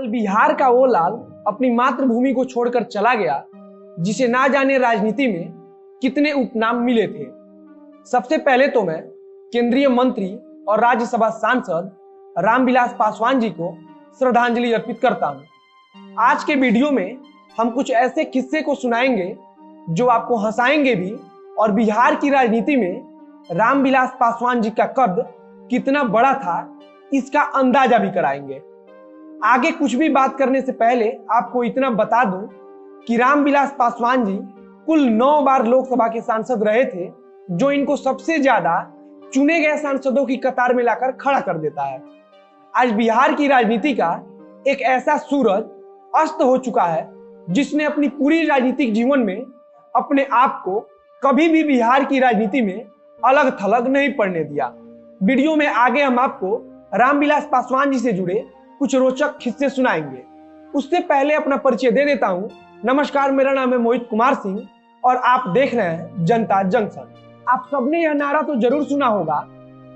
कल बिहार का वो लाल अपनी मातृभूमि को छोड़कर चला गया जिसे ना जाने राजनीति में कितने उपनाम मिले थे। सबसे पहले तो मैं केंद्रीय मंत्री और राज्यसभा सांसद रामविलास पासवान जी को श्रद्धांजलि अर्पित करता हूं। आज के वीडियो में हम कुछ ऐसे किस्से को सुनाएंगे जो आपको हंसाएंगे भी और बिहार की राजनीति में रामविलास पासवान जी का कद कितना बड़ा था इसका अंदाजा भी कराएंगे। आगे कुछ भी बात करने से पहले आपको इतना बता दूं कि रामविलास पासवान जी कुल 9 बार लोकसभा के सांसद रहे थे, जो इनको सबसे ज्यादा चुने गए सांसदों की कतार में लाकर खड़ा कर देता है। आज बिहार की राजनीति का एक ऐसा सूरज अस्त हो चुका है जिसने अपनी पूरी राजनीतिक जीवन में अपने आप को कभी भी बिहार की राजनीति में अलग थलग नहीं पड़ने दिया। वीडियो में आगे हम आपको रामविलास पासवान जी से जुड़े कुछ रोचक किस्से सुनाएंगे। उससे पहले अपना परिचय दे देता हूं। नमस्कार, मेरा नाम है मोहित कुमार सिंह और आप देख रहे हैं जनता जंक्शन। आप सबने यह नारा तो जरूर सुना होगा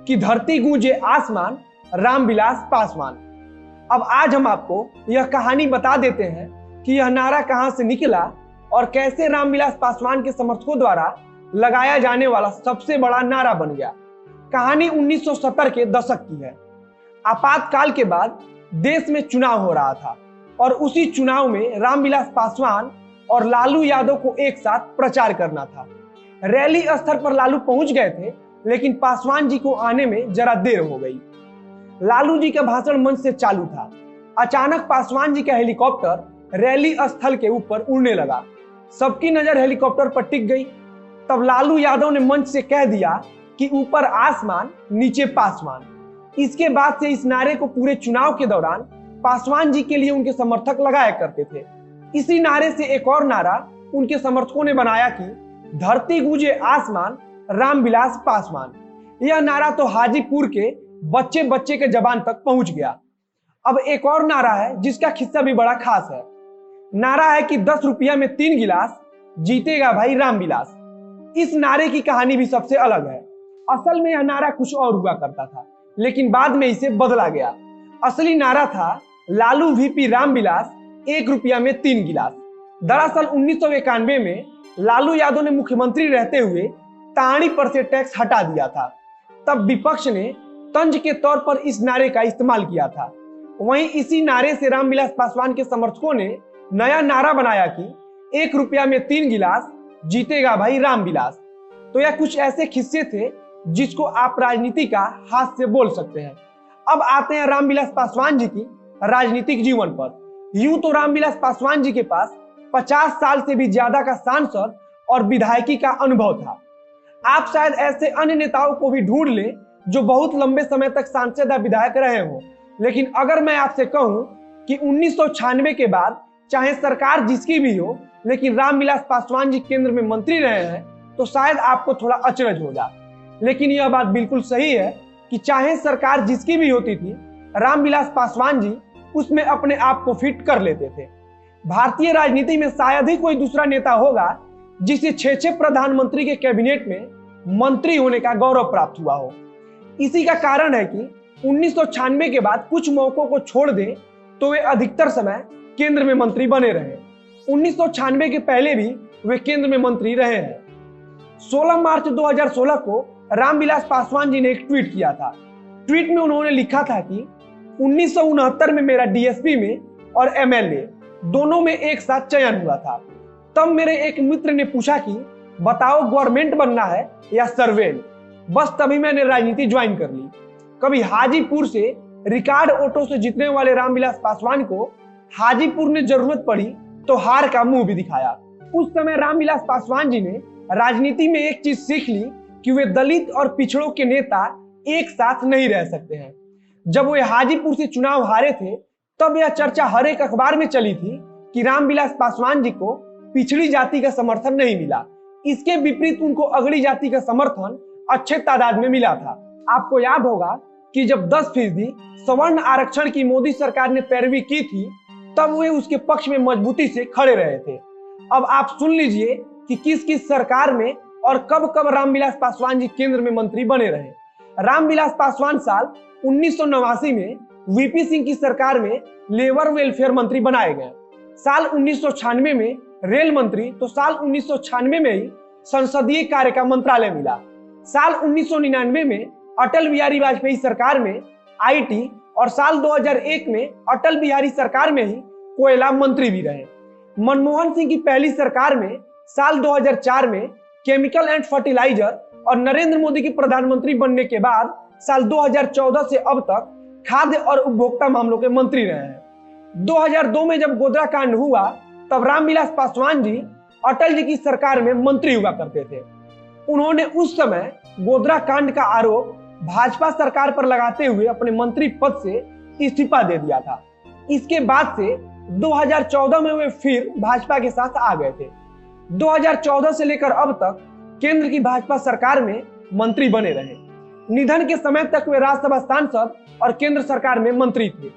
कि धरती गूंजे आसमान, रामविलास पासवान। अब आज हम आपको यह कहानी बता देते हैं कि यह नारा कहां से निकला और कैसे रामविलास पासवान के समर्थकों द्वारा लगाया जाने वाला सबसे बड़ा नारा बन गया। कहानी 1970 के दशक की है। आपातकाल के बाद देश में चुनाव हो रहा था और उसी चुनाव में रामविलास पासवान और लालू यादव को एक साथ प्रचार करना था। रैली स्थल पर लालू पहुंच गए थे, लेकिन पासवान जी को आने में जरा देर हो गई। लालू जी का भाषण मंच से चालू था। अचानक पासवान जी का हेलीकॉप्टर रैली स्थल के ऊपर उड़ने लगा। सबकी नजर हेलीकॉप्टर पर टिक गई। तब लालू यादव ने मंच से कह दिया कि ऊपर आसमान, नीचे पासवान। इसके बाद से इस नारे को पूरे चुनाव के दौरान पासवान जी के लिए उनके समर्थक लगाया करते थे। इसी नारे से एक और नारा उनके समर्थकों ने बनाया कि धरती गूंजे आसमान, रामविलास पासवान। यह नारा तो हाजीपुर के बच्चे बच्चे के जबान तक पहुंच गया। अब एक और नारा है जिसका किस्सा भी बड़ा खास है। नारा है कि 10 रुपया में 3 गिलास, जीतेगा भाई रामविलास। इस नारे की कहानी भी सबसे अलग है। असल में यह नारा कुछ और हुआ करता था, लेकिन बाद में इसे बदला गया। असली नारा था लालू वीपी रामविलास, 1 रुपया में 3 गिलास। दरअसल 1991 में लालू यादव ने मुख्यमंत्री रहते हुए ताड़ी पर से टैक्स हटा दिया था। तब विपक्ष ने तंज के तौर पर इस नारे का इस्तेमाल किया था। वहीं इसी नारे से रामविलास पासवान के समर्थकों ने नया नारा बनाया कि 1 रुपया में 3 गिलास, जीतेगा भाई रामविलास। तो यह कुछ ऐसे किस्से थे जिसको आप राजनीति का हाथ से बोल सकते हैं। अब आते हैं रामविलास पासवान जी की राजनीतिक जीवन पर। यूं तो रामविलास पासवान जी के पास 50 साल से भी ज्यादा का सांसद और विधायकी का अनुभव था। आप शायद ऐसे अन्य नेताओं को भी ढूंढ लें जो बहुत लंबे समय तक सांसद या विधायक रहे हों, लेकिन अगर मैं आपसे कहूं कि 1996 के बाद चाहे सरकार जिसकी भी हो, लेकिन रामविलास पासवान जी केंद्र में मंत्री रहे हैं, तो शायद आपको थोड़ा अचरज होगा। लेकिन यह बात बिल्कुल सही है कि चाहे सरकार जिसकी भी होती थी, रामविलास पासवान जी उसमें अपने आप को फिट कर लेते थे। भारतीय राजनीति में शायद ही कोई दूसरा नेता होगा जिसे 6 प्रधानमंत्री के कैबिनेट में मंत्री होने का गौरव प्राप्त हुआ हो। इसी का कारण है कि 1996 के बाद कुछ मौकों को छोड़ दें तो वे अधिकतर समय केंद्र में मंत्री बने रहे। 1996 के पहले भी वे केंद्र में मंत्री रहे हैं। 16 मार्च 2016 को रामविलास पासवान जी ने एक ट्वीट किया था। ट्वीट में उन्होंने लिखा था कि 1969 में मेरा डीएसपी में और एमएलए दोनों में एक साथ चयन हुआ था। तब मेरे एक मित्र ने पूछा कि बताओ गवर्नमेंट बनना है या सर्वेंट। बस तभी मैंने राजनीति ज्वाइन कर ली। कभी हाजीपुर से रिकॉर्ड ऑटो से जीतने वाले रामविलास पासवान को हाजीपुर ने जरूरत पड़ी तो हार का मुंह भी दिखाया। उस समय रामविलास पासवान जी ने राजनीति में एक चीज सीख ली कि वे दलित और पिछड़ों के नेता एक साथ नहीं रह सकते हैं। जब वे हाजीपुर से चुनाव हारे थे, तब यह चर्चा हर एक अखबार में चली थी कि रामविलास पासवान जी को पिछड़ी जाति का समर्थन नहीं मिला। इसके विपरीत उनको अगड़ी जाति का समर्थन अच्छे तादाद में मिला था। आपको याद होगा कि जब 10% सवर्ण आरक्षण की मोदी सरकार ने पैरवी की थी, तब वे उसके पक्ष में मजबूती से खड़े रहे थे। अब आप सुन लीजिए कि किस किस सरकार में और कब कब रामविलास पासवान जी केंद्र में मंत्री बने रहे। रामविलास पासवान साल 1989 में वीपी सिंह की सरकार में लेबर वेलफेयर मंत्री बनाए गए। साल 1996 में रेल मंत्री तो साल 1996 में ही संसदीय कार्य का मंत्रालय मिला। साल 1999 में अटल बिहारी वाजपेयी सरकार में आईटी और साल 2001 में अटल बिहारी सरकार में ही कोयला मंत्री भी रहे। मनमोहन सिंह की पहली सरकार में साल 2004 में केमिकल एंड फर्टिलाइजर और नरेंद्र मोदी के प्रधानमंत्री बनने के बाद साल 2014 से अब तक खाद्य और उपभोक्ता मामलों के मंत्री रहे हैं। 2002 में जब गोधरा कांड हुआ तब रामविलास पासवान जी अटल जी की सरकार में मंत्री हुआ करते थे। उन्होंने उस समय गोधरा कांड का आरोप भाजपा सरकार पर लगाते हुए अपने मंत्री पद से इस्तीफा दे दिया था। इसके बाद से 2014 में वे फिर भाजपा के साथ आ गए थे। 2014 से लेकर अब तक केंद्र की भाजपा सरकार में मंत्री बने रहे। निधन के समय तक वे राज्यसभा सांसद और केंद्र सरकार में मंत्री थे।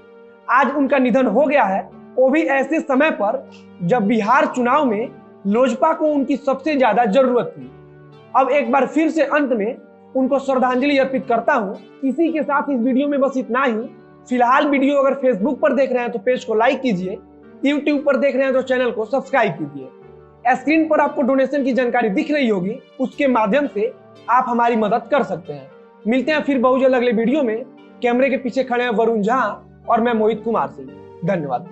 आज उनका निधन हो गया है, वो भी ऐसे समय पर जब बिहार चुनाव में लोजपा को उनकी सबसे ज्यादा जरूरत थी। अब एक बार फिर से अंत में उनको श्रद्धांजलि अर्पित करता हूं। इसी के साथ इस वीडियो में बस इतना ही। फिलहाल वीडियो अगर फेसबुक पर देख रहे हैं तो पेज को लाइक कीजिए, यूट्यूब पर देख रहे हैं तो चैनल को सब्सक्राइब कीजिए। स्क्रीन पर आपको डोनेशन की जानकारी दिख रही होगी, उसके माध्यम से आप हमारी मदद कर सकते हैं। मिलते हैं फिर बहुत जल्द अगले वीडियो में। कैमरे के पीछे खड़े हैं वरुण झा और मैं मोहित कुमार सिंह। धन्यवाद।